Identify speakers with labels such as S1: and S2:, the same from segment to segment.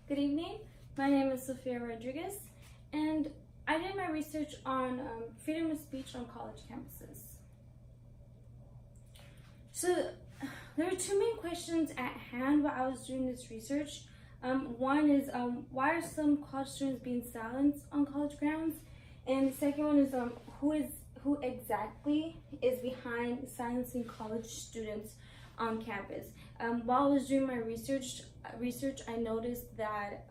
S1: Good evening. My name is Sophia Rodriguez, and I did my research on freedom of speech on college campuses. So there are two main questions at hand while I was doing this research. One is why are some college students being silenced on college grounds, and the second one is who exactly is behind silencing college students on campus. While I was doing my research, I noticed that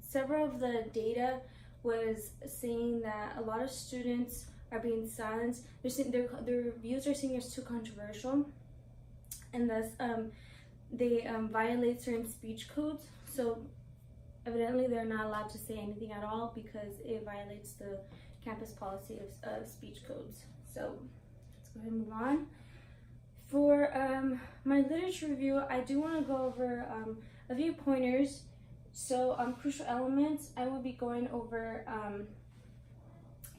S1: several of the data was saying that a lot of students are being silenced. Their views are seen as too controversial, and thus they violate certain speech codes. So evidently they're not allowed to say anything at all because it violates the campus policy of speech codes. So let's go ahead and move on. For my literature review, I do want to go over a few pointers. So crucial elements, I will be going over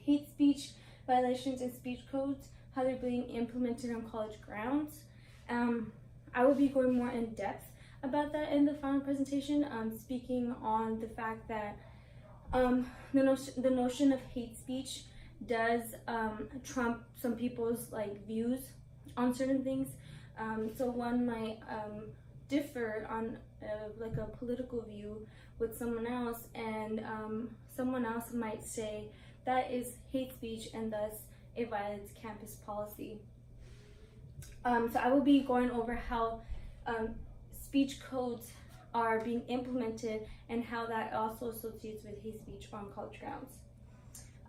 S1: hate speech violations and speech codes, how they're being implemented on college grounds. I will be going more in depth about that in the final presentation, speaking on the fact that the notion of hate speech does trump some people's views on certain things. So one might differ on a political view with someone else, and someone else might say that is hate speech and thus it violates campus policy. So I will be going over how speech codes are being implemented and how that also associates with hate speech on college grounds.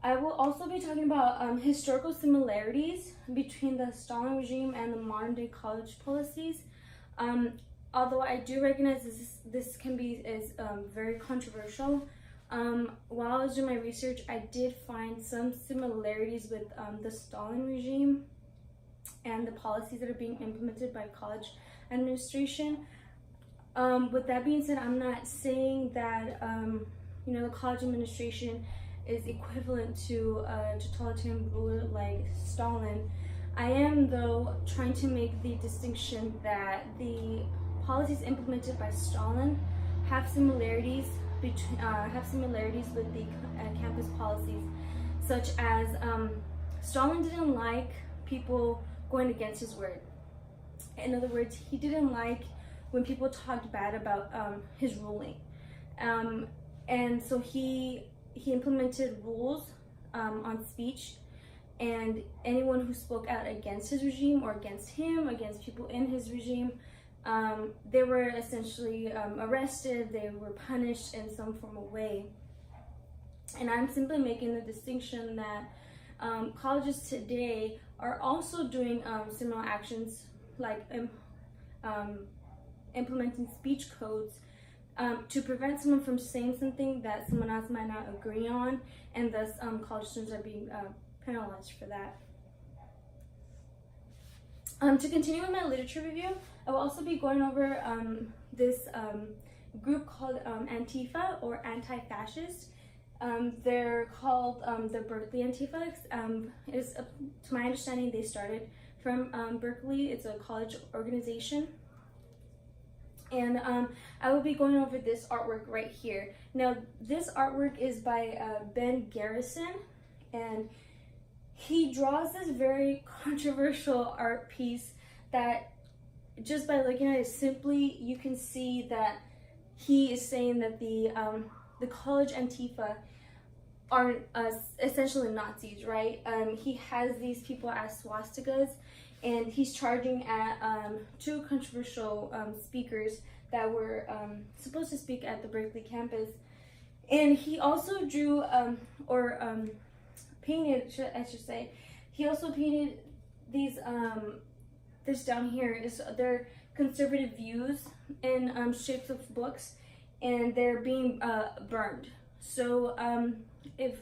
S1: I will also be talking about historical similarities between the Stalin regime and the modern day college policies. Although I do recognize this can be very controversial. While I was doing my research, I did find some similarities with the Stalin regime and the policies that are being implemented by college administration. With that being said, I'm not saying that the college administration is equivalent to a totalitarian ruler like Stalin. I am, though, trying to make the distinction that the policies implemented by Stalin have similarities with the campus policies, such as Stalin didn't like people going against his word. In other words, he didn't like when people talked bad about his ruling, and so he implemented rules on speech, and anyone who spoke out against his regime or against him, against people in his regime, they were essentially arrested, they were punished in some form of way. And I'm simply making the distinction that colleges today are also doing similar actions like implementing speech codes to prevent someone from saying something that someone else might not agree on, and thus college students are being penalized for that. To continue with my literature review, I will also be going over this group called Antifa, or anti-fascist. They're called the Berkeley Antifa. To my understanding, they started from Berkeley. It's a college organization. And I will be going over this artwork right here. Now, this artwork is by Ben Garrison, and he draws this very controversial art piece that, just by looking at it simply, you can see that he is saying that the college Antifa are essentially Nazis, right? He has these people as swastikas, and he's charging at two controversial speakers that were supposed to speak at the Berkeley campus. And he also drew, painted, I should say, he also painted these, this down here, is their conservative views in shapes of books, and they're being burned. So if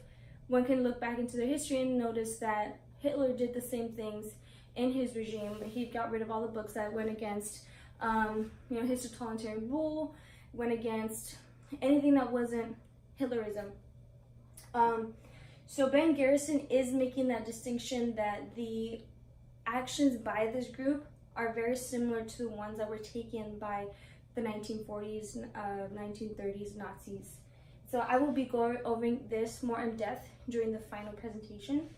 S1: one can look back into their history and notice that Hitler did the same things in his regime. He got rid of all the books that went against his totalitarian rule, went against anything that wasn't Hitlerism. So Ben Garrison is making that distinction that the actions by this group are very similar to the ones that were taken by the 1940s, 1930s Nazis. So I will be going over this more in depth during the final presentation.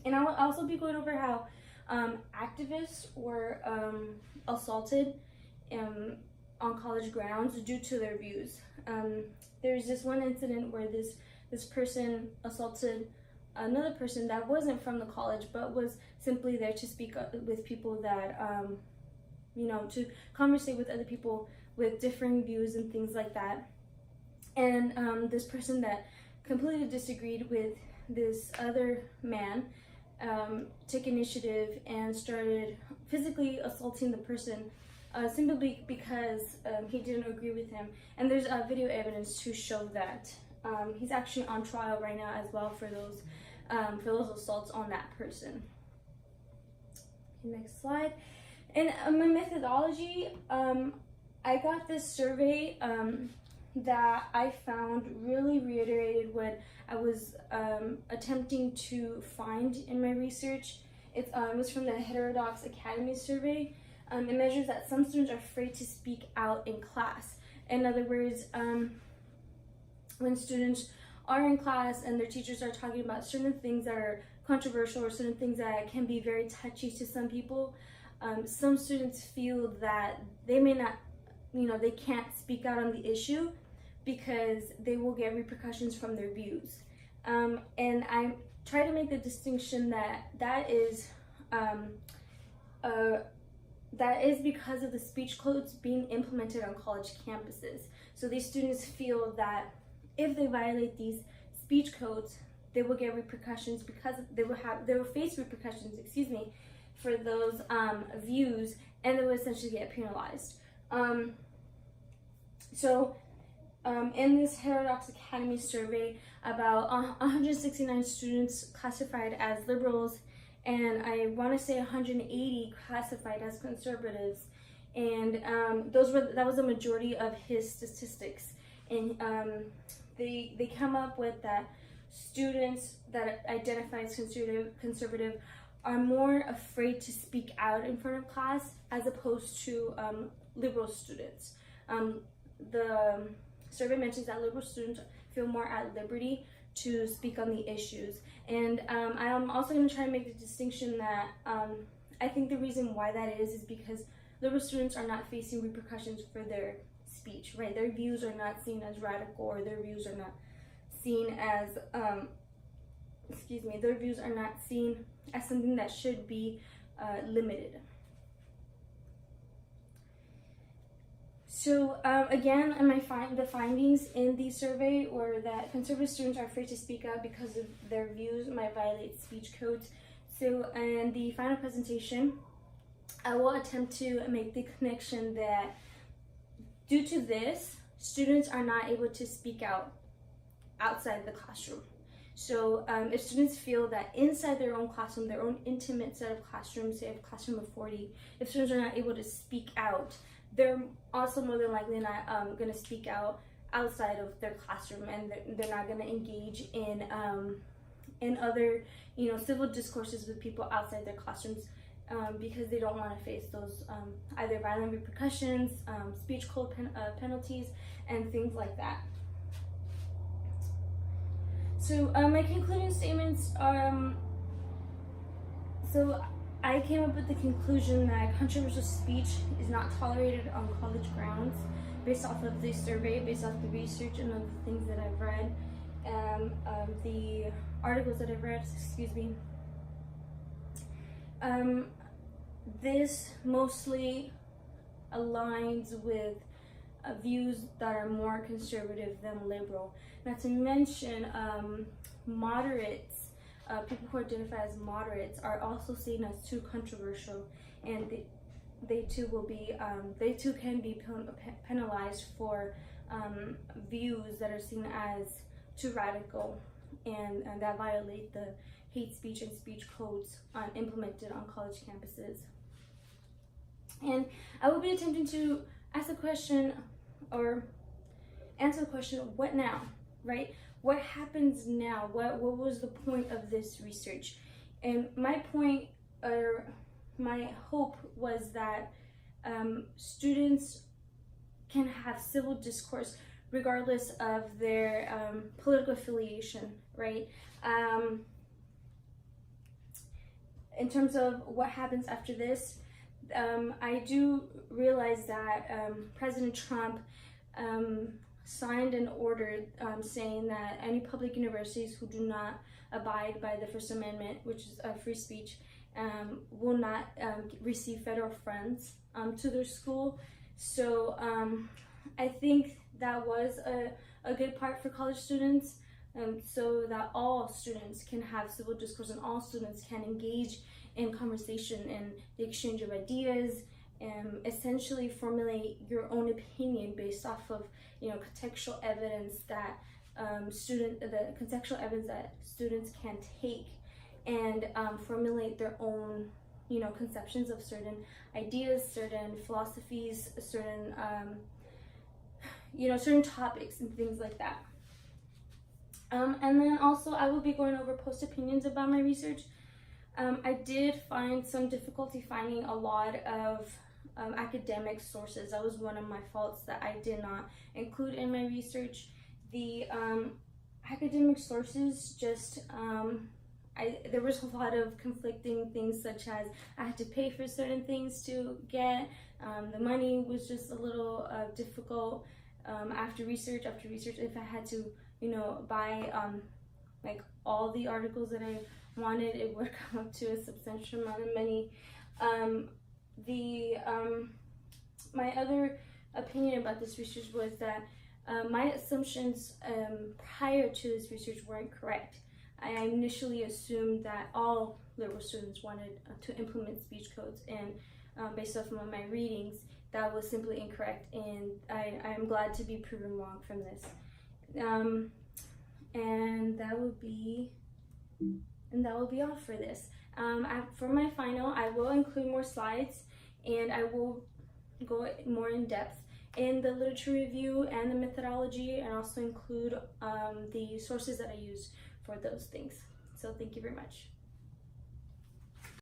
S1: And I will also be going over how activists were assaulted on college grounds due to their views. There's this one incident where this person assaulted another person that wasn't from the college, but was simply there to speak with people that, to conversate with other people with differing views and things like that. And this person that completely disagreed with this other man took initiative and started physically assaulting the person simply because he didn't agree with him. And there's video evidence to show that. He's actually on trial right now as well for those assaults on that person. Next slide. And my methodology, I got this survey that I found really reiterated what I was attempting to find in my research. It was from the Heterodox Academy survey. It measures that some students are afraid to speak out in class. In other words, when students are in class and their teachers are talking about certain things that are controversial or certain things that can be very touchy to some people, some students feel that they may not, they can't speak out on the issue because they will get repercussions from their views. And I try to make the distinction that is because of the speech codes being implemented on college campuses. So these students feel that if they violate these speech codes, they will get repercussions because they will face repercussions, for those views, and they will essentially get penalized. In this Heterodox Academy survey, about 169 students classified as liberals, and I want to say 180 classified as conservatives, and that was the majority of his statistics. And they come up with that students that identify as conservative are more afraid to speak out in front of class as opposed to liberal students. The survey mentions that liberal students feel more at liberty to speak on the issues. And I'm also going to try to make the distinction that I think the reason why that is because liberal students are not facing repercussions for their speech, right? Their views are not seen as radical, or their views are not seen as, their views are not seen as something that should be limited. So again, the findings in the survey were that conservative students are afraid to speak out because of their views might violate speech codes. So in the final presentation, I will attempt to make the connection that due to this, students are not able to speak out outside the classroom. So if students feel that inside their own classroom, their own intimate set of classrooms, say a classroom of 40, if students are not able to speak out, they're also more than likely not going to speak out outside of their classroom, and they're not going to engage in other, civil discourses with people outside their classrooms because they don't want to face those either violent repercussions, speech code penalties, and things like that. So my concluding statements are, so I came up with the conclusion that controversial speech is not tolerated on college grounds based off of the survey, based off the research and the things that I've read, the articles that I've read, This mostly aligns with views that are more conservative than liberal. Not to mention moderates, people who identify as moderates are also seen as too controversial, and they too can be penalized for views that are seen as too radical and that violate the hate speech and speech codes implemented on college campuses. And I will be attempting to ask the question or answer the question, what now, right? What happens now? What was the point of this research? And my point, or my hope, was that students can have civil discourse regardless of their political affiliation, right? In terms of what happens after this, I do realize that President Trump signed an order saying that any public universities who do not abide by the First Amendment, which is free speech, will not receive federal funds to their school. So I think that was a good part for college students, so that all students can have civil discourse and all students can engage in conversation and the exchange of ideas, and essentially formulate your own opinion based off of, you know, contextual evidence that students can take and formulate their own, you know, conceptions of certain ideas, certain philosophies, certain you know, certain topics and things like that. And then also I will be going over post opinions about my research. I did find some difficulty finding a lot of academic sources. That was one of my faults that I did not include in my research. The academic sources just, there was a lot of conflicting things, such as I had to pay for certain things to get, the money was just a little difficult. After research, if I had to, you know, buy like all the articles that I wanted, it would come up to a substantial amount of money. My other opinion about this research was that my assumptions prior to this research weren't correct. I initially assumed that all liberal students wanted to implement speech codes, and based off of my readings, that was simply incorrect, and I'm glad to be proven wrong from this. And that will be all for this. For my final, I will include more slides, and I will go more in depth in the literature review and the methodology, and also include the sources that I use for those things. So thank you very much.